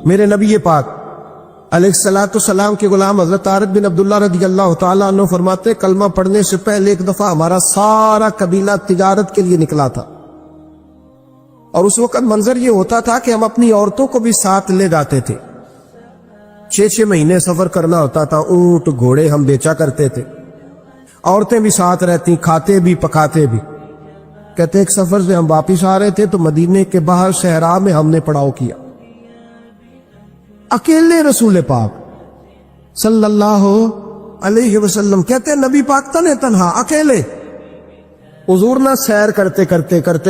میرے نبی پاک علیہ السلام کے غلام حضرت طارق بن عبداللہ رضی اللہ تعالیٰ عنہ فرماتے کلمہ پڑھنے سے پہلے ایک دفعہ ہمارا سارا قبیلہ تجارت کے لیے نکلا تھا، اور اس وقت منظر یہ ہوتا تھا کہ ہم اپنی عورتوں کو بھی ساتھ لے جاتے تھے۔ 6 مہینے سفر کرنا ہوتا تھا، اونٹ گھوڑے ہم بیچا کرتے تھے، عورتیں بھی ساتھ رہتی، کھاتے بھی پکاتے بھی۔ کہتے ایک سفر سے ہم واپس آ رہے تھے تو مدینے کے باہر صحرا میں ہم نے پڑاؤ کیا، اکیلے رسول پاک صلی اللہ علیہ وسلم، کہتے نبی پاک تنے تنہا اکیلے، حضور نہ سیر کرتے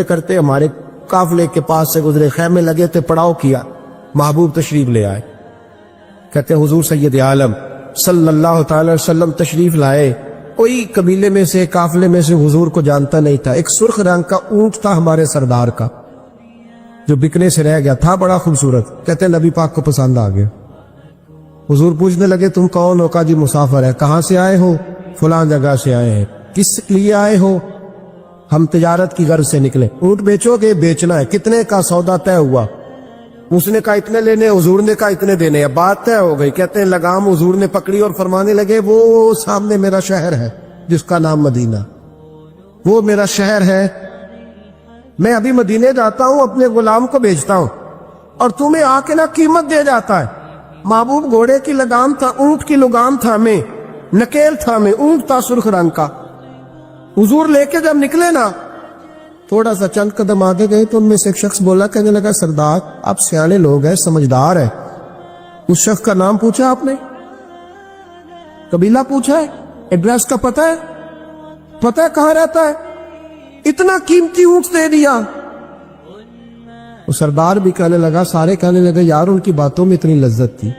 کرتے ہمارے قافلے کے پاس سے گزرے، خیمے لگے تھے، پڑاؤ کیا، محبوب تشریف لے آئے۔ کہتے حضور سید عالم صلی اللہ تعالی وسلم تشریف لائے، کوئی قبیلے میں سے قافلے میں سے حضور کو جانتا نہیں تھا۔ ایک سرخ رنگ کا اونٹ تھا ہمارے سردار کا جو بکنے سے رہ گیا تھا، بڑا خوبصورت۔ کہتے نبی پاک کو پسند آ گیا۔ حضور پوچھنے لگے تم کون ہو؟ کہا جی مسافر ہے۔ کہاں سے آئے ہو؟ فلاں جگہ سے آئے ہیں۔ کس لیے آئے ہو؟ ہم تجارت کی غرض سے نکلے۔ اونٹ بیچو گے؟ بیچنا ہے۔ کتنے کا سودا طے ہوا؟ اس نے کہا اتنے لینے، حضور نے کہا اتنے دینے، اب بات طے ہو گئی۔ کہتے ہیں لگام حضور نے پکڑی اور فرمانے لگے وہ سامنے میرا شہر ہے جس کا نام مدینہ، وہ میرا شہر ہے، میں ابھی مدینے جاتا ہوں، اپنے غلام کو بھیجتا ہوں اور تمہیں آ کے نہ قیمت دے جاتا ہے۔ محبوب گھوڑے کی لگام تھا، اونٹ کی لگام تھا، میں نکیل تھا، میں اونٹ تھا سرخ رنگ کا۔ حضور لے کے جب نکلے نا، تھوڑا سا چند قدم آگے گئے تو ان میں سے ایک شخص بولا، کہنے لگا سردار آپ سیانے لوگ ہیں، سمجھدار ہیں، اس شخص کا نام پوچھا آپ نے؟ قبیلہ پوچھا ہے؟ ایڈریس کا پتہ ہے؟ پتہ ہے کہاں رہتا ہے؟ اتنا قیمتی اونٹ دے دیا۔ وہ سردار بھی کہنے لگا، سارے کہنے لگے یار ان کی باتوں میں اتنی لذت تھی،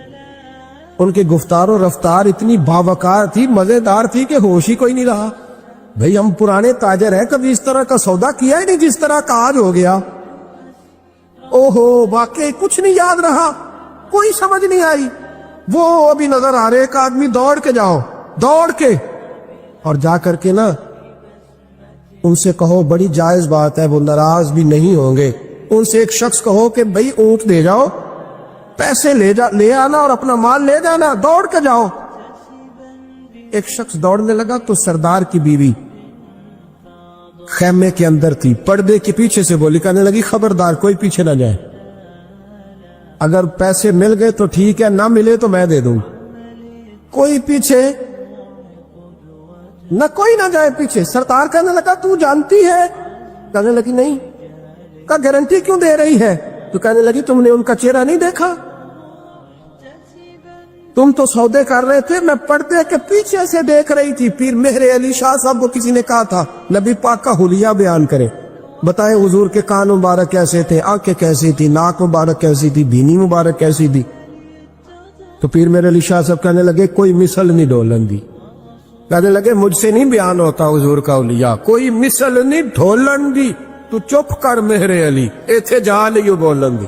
ان کے گفتار و رفتار اتنی باوقار تھی، مزیدار تھی کہ ہوش ہی کوئی نہیں رہا۔ بھئی ہم پرانے تاجر ہیں، کبھی اس طرح کا سودا کیا ہی نہیں جس طرح کا آج ہو گیا۔ اوہو واقعی کچھ نہیں یاد رہا، کوئی سمجھ نہیں آئی۔ وہ ابھی نظر آ رہے، ایک آدمی دوڑ کے جاؤ، دوڑ کے اور جا کر کے نا ان سے کہو، بڑی جائز بات ہے، وہ ناراض بھی نہیں ہوں گے۔ ان سے ایک شخص کہو کہ بھئی اونٹ دے جاؤ، پیسے لے آنا اور اپنا مال لے جانا، دوڑ کے جاؤ۔ ایک شخص دوڑنے لگا تو سردار کی بیوی خیمے کے اندر تھی، پردے کے پیچھے سے بولی، کہنے لگی خبردار کوئی پیچھے نہ جائے، اگر پیسے مل گئے تو ٹھیک ہے، نہ ملے تو میں دے دوں، کوئی پیچھے نہ، کوئی نہ جائے پیچھے۔ سردار کہنے لگا تو جانتی ہے؟ کہنے لگی نہیں۔ کا گارنٹی کیوں دے رہی ہے؟ تو کہنے لگی تم نے ان کا چہرہ نہیں دیکھا؟ تم تو سودے کر رہے تھے، میں پردے کے پیچھے سے دیکھ رہی تھی۔ پیر مہر علی شاہ صاحب کو کسی نے کہا تھا نبی پاک کا حلیہ بیان کرے، بتائے حضور کے کان مبارک کیسے تھے، آنکھیں کیسی تھی، ناک مبارک کیسی تھی، بینی مبارک کیسی تھی۔ تو پیر مہر علی شاہ صاحب کہنے لگے کوئی مثل نہیں ڈھولن دی، کہنے لگے مجھ سے نہیں بیان ہوتا حضور کا حلیہ، کوئی مثل نہیں ڈھولن دی، تو چپ کر مہر علی، ایتھے جا لیو بولن دی،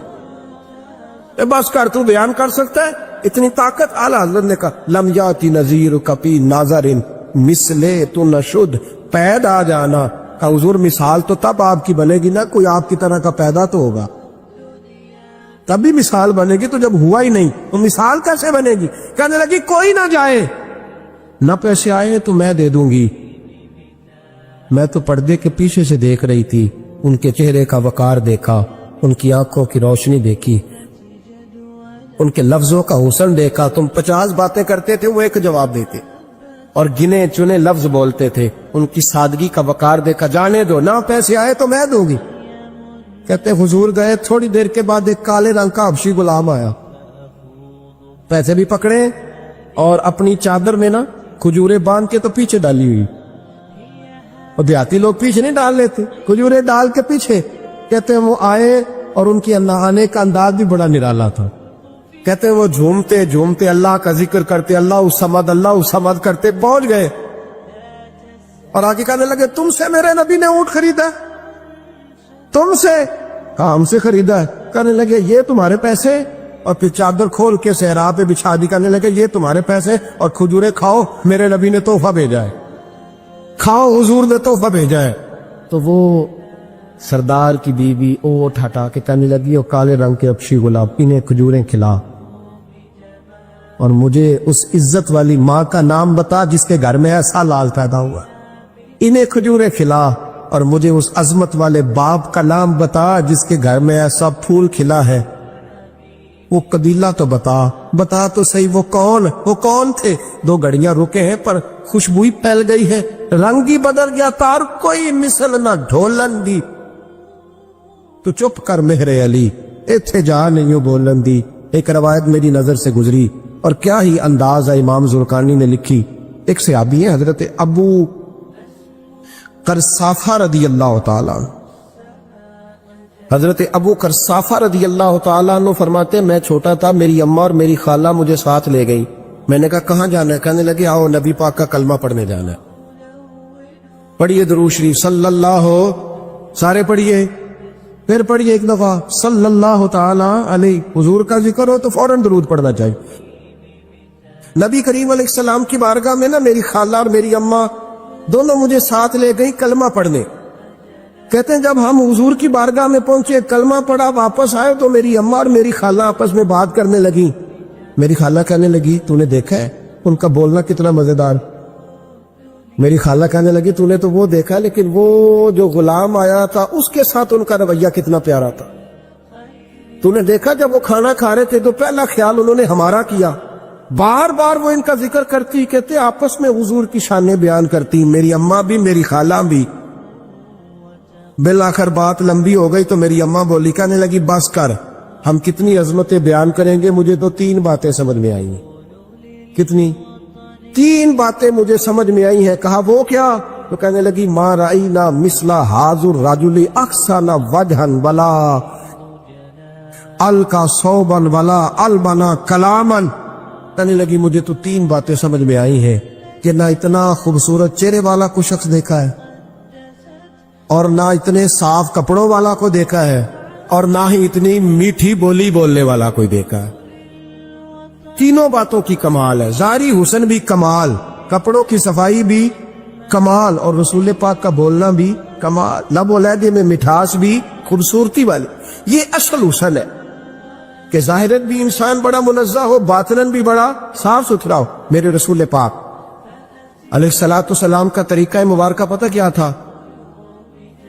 بس کر، تو بیان کر سکتا ہے اتنی طاقت؟ اعلیٰ حضرت نے کہا لم یاتی نذیر کپی ناظر مثلے تو نشد، پید آ جانا۔ کہا حضور مثال تو تب آپ کی بنے گی نا، کوئی آپ کی طرح کا پیدا تو ہوگا، تبھی مثال بنے گی، تو جب ہوا ہی نہیں تو مثال کیسے بنے گی؟ کہنے لگی کوئی نہ جائے، نہ پیسے آئے تو میں دے دوں گی۔ میں تو پردے کے پیچھے سے دیکھ رہی تھی، ان کے چہرے کا وقار دیکھا، ان کی آنکھوں کی روشنی دیکھی، ان کے لفظوں کا حسن دیکھا۔ تم 50 باتیں کرتے تھے، وہ ایک جواب دیتے، اور گنے چنے لفظ بولتے تھے، ان کی سادگی کا وقار دیکھا۔ جانے دو، نہ پیسے آئے تو میں دوں گی۔ کہتے حضور گئے، تھوڑی دیر کے بعد ایک کالے رنگ کا حبشی غلام آیا، پیسے بھی پکڑے اور اپنی چادر میں نا کھجورے باندھ کے تو پیچھے ڈالی ہوئی، اور دیہاتی لوگ پیچھے نہیں ڈال لیتے، کھجورے ڈال کے پیچھے۔ کہتے ہیں وہ آئے اور ان کی آنے کا انداز بھی بڑا نرالا تھا۔ کہتے ہیں وہ جھومتے جھومتے اللہ کا ذکر کرتے، اللہ الصمد کرتے پہنچ گئے، اور آگے کہنے لگے تم سے میرے نبی نے اونٹ خریدا؟ تم سے؟ کہا ہم سے خریدا ہے۔ کہنے لگے یہ تمہارے پیسے؟ اور پھر چادر کھول کے صحرا پہ بچھا دی، کہنے لگے یہ تمہارے پیسے، اور کھجورے کھاؤ، میرے نبی نے تحفہ بھیجا ہے، کھاؤ، حضور نے تحفہ بھیجا ہے۔ تو وہ سردار کی بیوی اوٹ ہٹا کے کہنے لگی وہ کالے رنگ کے اکشی گلاب انہیں کھجوریں کھلا، اور مجھے اس عزت والی ماں کا نام بتا جس کے گھر میں ایسا لال پیدا ہوا، انہیں کھجوریں کھلا، اور مجھے اس عظمت والے باپ کا نام بتا جس کے گھر میں ایسا پھول کھلا ہے، وہ قبیلہ تو بتا تو صحیح، وہ کون تھے؟ 2 گھڑیاں رکے ہیں پر خوشبوئی پھیل گئی ہے، رنگ ہی بدل گیا، تار کوئی مثل نہ ڈھولن دی، تو چپ کر مہر علی ایتھے جا نہیں بولن دی۔ ایک روایت میری نظر سے گزری، اور کیا ہی انداز ہے، امام زرقانی نے لکھی، ایک صحابی ہیں حضرت ابو قرصافہ رضی اللہ تعالیٰ عنہ، حضرت ابو قرصافہ رضی اللہ تعالیٰ عنہ فرماتے ہیں میں چھوٹا تھا، میری اماں اور میری خالہ مجھے ساتھ لے گئی، میں نے کہا کہاں جانا ہے؟ کہنے لگے آؤ نبی پاک کا کلمہ پڑھنے جانا ہے، پڑھیے درود شریف صلی اللہ، سارے پڑھیے، پھر پڑھیے ایک دفعہ صلی اللہ تعالی علیہ، حضور کا ذکر ہو تو فوراً درود پڑھنا چاہیے۔ نبی کریم علیہ السلام کی بارگاہ میں نا میری خالہ اور میری اماں دونوں مجھے ساتھ لے گئی کلمہ پڑھنے، کہتے ہیں جب ہم حضور کی بارگاہ میں پہنچے، کلمہ پڑھا، واپس آئے تو میری اماں اور میری خالہ آپس میں بات کرنے لگی، میری خالہ کہنے لگی تو نے دیکھا ہے ان کا بولنا کتنا مزیدار، میری خالہ کہنے لگی تو نے تو وہ دیکھا لیکن وہ جو غلام آیا تھا اس کے ساتھ ان کا رویہ کتنا پیارا تھا، تو نے دیکھا جب وہ کھانا کھا رہے تھے تو پہلا خیال انہوں نے ہمارا کیا، بار بار وہ ان کا ذکر کرتی، کہتے آپس میں حضور کی شانیں بیان کرتی، میری اماں بھی میری خالہ بھی۔ بالآخر بات لمبی ہو گئی تو میری اماں بولی، کہنے لگی بس کر، ہم کتنی عظمتیں بیان کریں گے، مجھے تو 3 باتیں سمجھ میں آئی ہیں۔ کتنی؟ 3 باتیں مجھے سمجھ میں آئی ہیں۔ کہا وہ کیا؟ تو کہنے لگی ما رأینا مثل ھذا الرجل احسن وجھا ولا القى صوبا ولا البنا کلاما، کہنے لگی مجھے تو 3 باتیں سمجھ میں آئی ہیں کہ نہ اتنا خوبصورت چہرے والا کوئی شخص دیکھا ہے، اور نہ اتنے صاف کپڑوں والا کو دیکھا ہے، اور نہ ہی اتنی میٹھی بولی بولنے والا کوئی دیکھا ہے۔ 3 باتوں کی کمال ہے، ظاہری حسن بھی کمال، کپڑوں کی صفائی بھی کمال، اور رسول پاک کا بولنا بھی کمال، لب و لہجے میں مٹھاس بھی خوبصورتی والی۔ یہ اصل حسن ہے کہ ظاہرت بھی انسان بڑا منزہ ہو، باطناً بھی بڑا صاف ستھرا ہو۔ میرے رسول پاک علیہ الصلوۃ والسلام کا طریقہ مبارکہ پتہ کیا تھا؟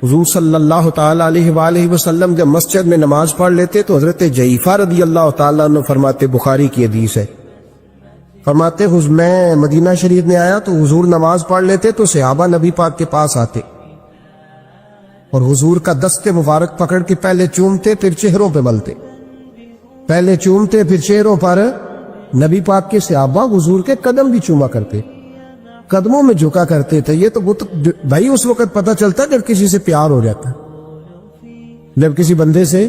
حضور صلی اللہ تعالی علیہ وآلہ وسلم جب مسجد میں نماز پڑھ لیتے تو حضرت جعفہ رضی اللہ تعالیٰ عنہ فرماتے، بخاری کی حدیث ہے، فرماتے میں مدینہ شریف میں آیا تو حضور نماز پڑھ لیتے تو صحابہ نبی پاک کے پاس آتے اور حضور کا دست مبارک پکڑ کے پہلے چومتے پھر چہروں پہ ملتے، پہلے چومتے پھر چہروں پر۔ نبی پاک کے صحابہ حضور کے قدم بھی چوما کرتے، قدموں میں جھکا کرتے تھے۔ یہ تو بھائی اس وقت پتہ چلتا جب کسی سے پیار ہو جاتا، جب کسی بندے سے،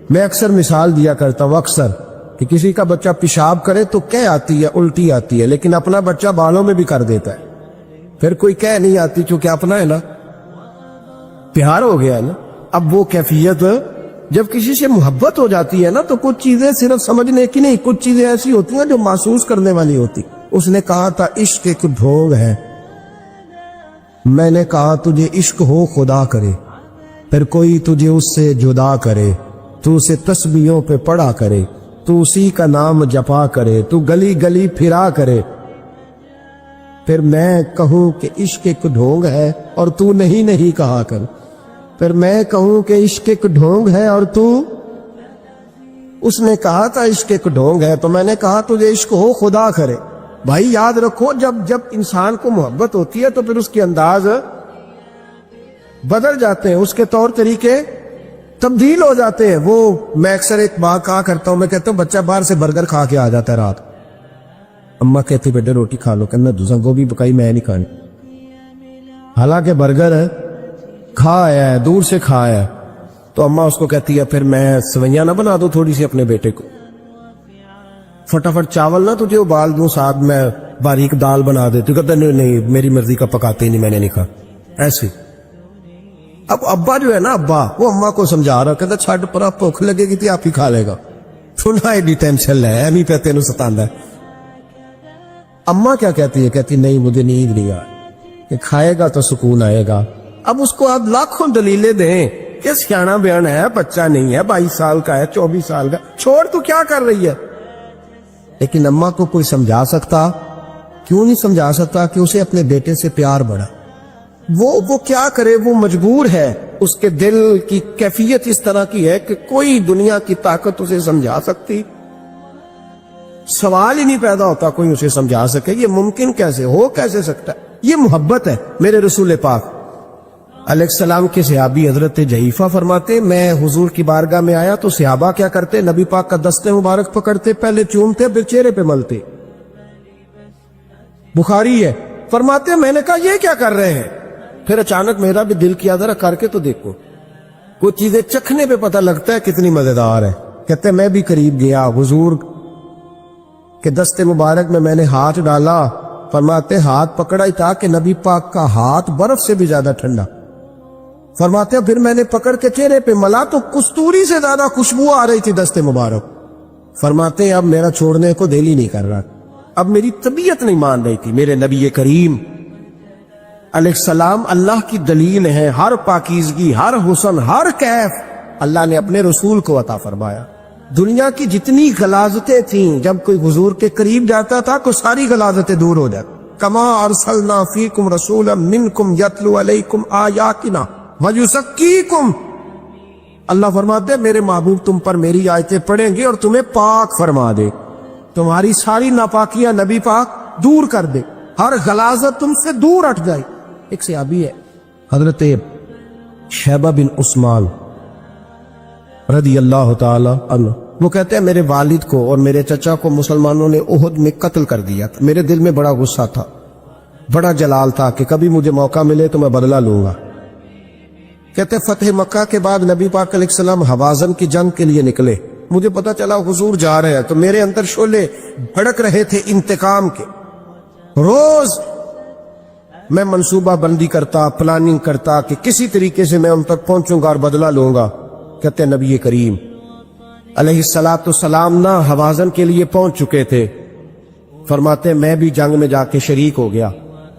میں اکثر مثال دیا کرتا ہوں اکثر کہ کسی کا بچہ پیشاب کرے تو کہہ آتی ہے، الٹی آتی ہے، لیکن اپنا بچہ بالوں میں بھی کر دیتا ہے، پھر کوئی کہہ نہیں آتی چونکہ اپنا ہے نا، پیار ہو گیا ہے نا۔ اب وہ کیفیت جب کسی سے محبت ہو جاتی ہے نا تو کچھ چیزیں صرف سمجھنے کی نہیں، کچھ چیزیں ایسی ہوتی ہیں جو محسوس کرنے والی ہوتی۔ اس نے کہا تھا عشق ایک ڈھونگ ہے، میں نے کہا تجھے عشق ہو خدا کرے، پھر کوئی تجھے اس سے جدا کرے، تو اسے تسبیحوں پہ پڑھا کرے، تو اسی کا نام جپا کرے، تو گلی گلی پھرا کرے، پھر میں کہوں کہ عشق ایک ڈھونگ ہے اور تو نہیں کہا کر، پھر میں کہوں کہ عشق ایک ڈھونگ ہے اور تو، اس نے کہا تھا عشق ایک ڈھونگ ہے تو میں نے کہا تجھے عشق ہو خدا کرے۔ بھائی یاد رکھو جب انسان کو محبت ہوتی ہے تو پھر اس کے انداز بدل جاتے ہیں، اس کے طور طریقے تبدیل ہو جاتے ہیں۔ وہ میں اکثر ایک بات کہا کرتا ہوں، میں کہتا ہوں بچہ باہر سے برگر کھا کے آ جاتا ہے رات، اماں کہتی بیٹے روٹی کھا لو، کہنا دوسرا گوبھی پکائی میں نہیں کھانی، حالانکہ برگر کھا ہے، دور سے کھا ہے، تو اماں اس کو کہتی ہے پھر میں سوئیاں نہ بنا دو تھوڑی سی اپنے بیٹے کو، فٹافٹ چاول نہ تجھے ابال دوں، ساتھ میں باریک دال بنا دے، تو کہتا نہیں میری مرضی کا پکاتے ہی نہیں، میں نے نہیں کھا ایسے۔ اب ابا جو ہے نا، ابا وہ اماں کو سمجھا رہا، کہتا چھڈ پرا، بھوک لگے گی تھی آپ ہی کھا لے گا، تو نہ ایڈی ٹینشن ہے، ایمی پہ تینوں ستاندہ ہے۔ اماں کیا کہتی ہے؟ کہتی نہیں مجھے نیند نہیں آ کہ کھائے گا تو سکون آئے گا۔ اب اس کو آپ لاکھوں دلیلیں دیں کہ سیانا بیان ہے, بچہ نہیں ہے, 22 سال کا ہے, 24 سال کا, چھوڑ تو کیا کر رہی ہے. لیکن اماں کو کوئی سمجھا سکتا؟ کیوں نہیں سمجھا سکتا؟ کہ اسے اپنے بیٹے سے پیار بڑھا. وہ کیا کرے, وہ مجبور ہے. اس کے دل کی کیفیت اس طرح کی ہے کہ کوئی دنیا کی طاقت اسے سمجھا سکتی؟ سوال ہی نہیں پیدا ہوتا کوئی اسے سمجھا سکے. یہ ممکن کیسے ہو, کیسے سکتا ہے؟ یہ محبت ہے. میرے رسول پاک علیہ السلام کے صحابی حضرت جعفہ فرماتے, میں حضور کی بارگاہ میں آیا تو صحابہ کیا کرتے, نبی پاک کا دست مبارک پکڑتے, پہلے چومتے پھر چہرے پہ ملتے. بخاری ہے. فرماتے میں نے کہا یہ کیا کر رہے ہیں؟ پھر اچانک میرا بھی دل کیا ذرا کر کے تو دیکھو. کچھ چیزیں چکھنے پہ پتہ لگتا ہے کتنی مزیدار ہے. کہتے میں بھی قریب گیا, حضور کہ دست مبارک میں نے ہاتھ ڈالا. فرماتے ہاتھ پکڑا ہی تھا کہ نبی پاک کا ہاتھ برف سے بھی زیادہ ٹھنڈا. فرماتے پھر میں نے پکڑ کے چہرے پہ ملا تو کستوری سے زیادہ خوشبو آ رہی تھی دست مبارک. فرماتے اب میرا چھوڑنے کو دل ہی نہیں کر رہا, اب میری طبیعت نہیں مان رہی تھی. میرے نبی کریم علیہ السلام اللہ کی دلیل ہے. ہر پاکیزگی, ہر حسن, ہر کیف اللہ نے اپنے رسول کو عطا فرمایا. دنیا کی جتنی غلاظتیں تھیں, جب کوئی حضور کے قریب جاتا تھا تو ساری غلاظتیں دور ہو جاتی. کما ارسلنا فیکم رسولا منکم یتلو علیکم آیاتنا ویزکیکم. اللہ فرماتے میرے محبوب تم پر میری آیتیں پڑھیں گے اور تمہیں پاک فرما دے, تمہاری ساری ناپاکیاں نبی پاک دور کر دے, ہر غلاظت تم سے دور ہٹ جائے. ایک صحابی ہے حضرت شیبہ بن عثمان رضی اللہ تعالی عنہ, وہ کہتے ہیں میرے والد کو اور میرے چچا کو مسلمانوں نے احد میں قتل کر دیا تھا. میرے دل میں بڑا غصہ تھا, بڑا جلال تھا کہ کبھی مجھے موقع ملے تو میں بدلہ لوں گا. کہتے فتح مکہ کے بعد نبی پاک علیہ السلام حوازن کی جنگ کے لیے نکلے. مجھے پتا چلا حضور جا رہے ہیں تو میرے اندر شعلے بھڑک رہے تھے انتقام کے. روز میں منصوبہ بندی کرتا, پلاننگ کرتا کہ کسی طریقے سے میں ان تک پہنچوں گا اور بدلہ لوں گا. کہتے ہیں نبی کریم علیہ السلام نہ حوازن کے لیے پہنچ چکے تھے. فرماتے میں بھی جنگ میں جا کے شریک ہو گیا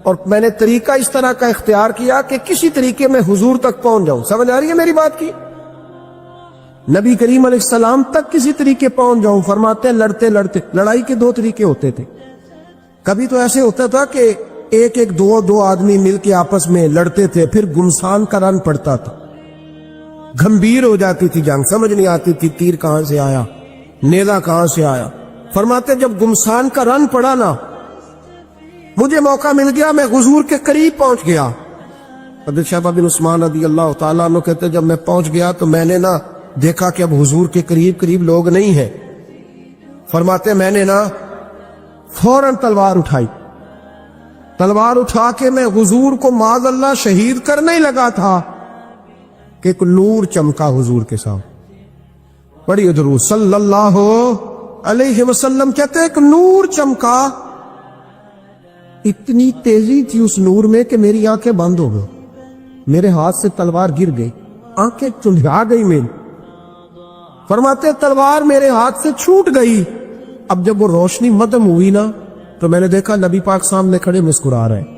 اور میں نے طریقہ اس طرح کا اختیار کیا کہ کسی طریقے میں حضور تک پہنچ جاؤں. سمجھ آ رہی ہے میری بات کی؟ نبی کریم علیہ السلام تک کسی طریقے پہنچ جاؤں. فرماتے لڑتے لڑتے, لڑائی کے 2 طریقے ہوتے تھے. کبھی تو ایسے ہوتا تھا کہ ایک دو آدمی مل کے آپس میں لڑتے تھے, پھر گمسان کا رن پڑتا تھا, گھمبیر ہو جاتی تھی جنگ, سمجھ نہیں آتی تھی تیر کہاں سے آیا, نیزہ کہاں سے آیا. فرماتے جب گمسان کا رن پڑا نا, مجھے موقع مل گیا, میں حضور کے قریب پہنچ گیا. حضرت شیبہ بن عثمان رضی اللہ تعالیٰ عنہ کہتے جب میں پہنچ گیا تو میں نے نا دیکھا کہ اب حضور کے قریب لوگ نہیں ہیں. فرماتے میں نے نا فوراً تلوار اٹھائی, تلوار اٹھا کے میں حضور کو معاذ اللہ شہید کرنے ہی لگا تھا کہ ایک نور چمکا حضور کے سامنے. بڑی درود صلی اللہ علیہ وسلم. کہتے ایک نور چمکا, اتنی تیزی تھی اس نور میں کہ میری آنکھیں بند ہو گئی, میرے ہاتھ سے تلوار گر گئی, آنکھیں چندھا گئی میری. فرماتے تلوار میرے ہاتھ سے چھوٹ گئی. اب جب وہ روشنی مدھم ہوئی نا تو میں نے دیکھا نبی پاک سامنے کھڑے مسکرا رہے ہیں.